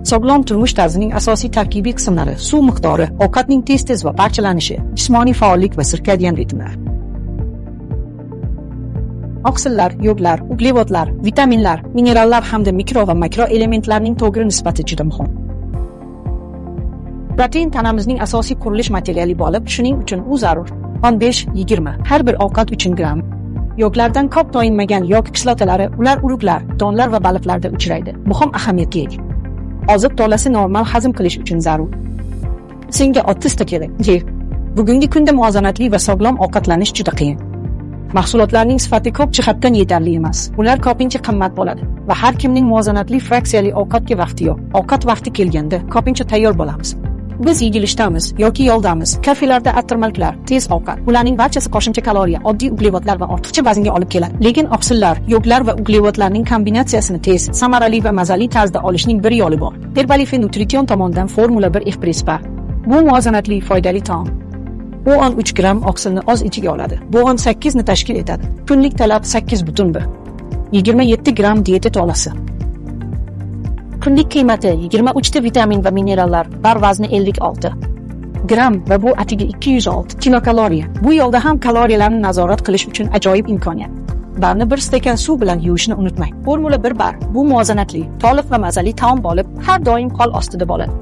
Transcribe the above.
Sog'lom turmush tarzining asosiy tarkibiy qismlari: suv miqdori, ovqatning tez va parchalanishi, jismoniy faollik va sirkadian ritmlar. Oqsillar, yog'lar, uglevodlar, vitaminlar, minerallar hamda mikro va makro elementlarning to'g'ri nisbati juda muhim. Protein tanamizning asosiy qurilish materiali bo'lib, shuning uchun u zarur. 15-20 har bir ovqat uchun gram. Yog'lardan ko'p to'yinmagan yog' kislotalari, ular urug'lar, donlar va baliqlarda uchraydi. Muhim ahamiyatga ega. Oziq to'lasi normal hazm qilish uchun zarur. Senga 30 ta kerak. Bugungi kunda muvozanatli va sog'lom ovqatlanish juda qiyin. Mahsulotlarning sifati ko'p jihatdan yetarli emas. Ular ko'pincha qimmat bo'ladi va har kimning muvozanatli fraksiyali ovqatga vaqti yo'q. Ovqat vaqti kelganda ko'pincha tayyor bo'lamiz. Biz yegilishdamiz yoki yo'ldamiz. Kafelarda attirmaliklar, tez ovqat. Ularning barchasi qo'shimcha kaloriya, oddiy uglevodlar va ortiqcha vaznga olib keladi. Lekin oqsillar, yog'lar va uglevodlarning kombinatsiyasini tez, samarali va mazali tarzda olishning bir yo'li bor. Herbalife Nutrition tomonidan Formula 1 Express Bar. Bu muvozanatli, foydali taom. Bu 3 gram oqsilni oz ichiga oladi. Bu 8 ni tashkil etadi. Kunlik talab 8,1. 27 gram diyeta to'lasi. Kunlik qiymati 23 ta vitamin va minerallar, bar vazni 56 gram va bu atiga 206 kilokaloriya. Bu yo'lda ham kaloriyalarni nazorat qilish uchun ajoyib imkoniyat. Barni bir stakan suv bilan yuvishni unutmang. Formula 1 bar bu muvozanatli, to'liq va mazali taom bo'lib, har doim qo'l ostida bo'ladi.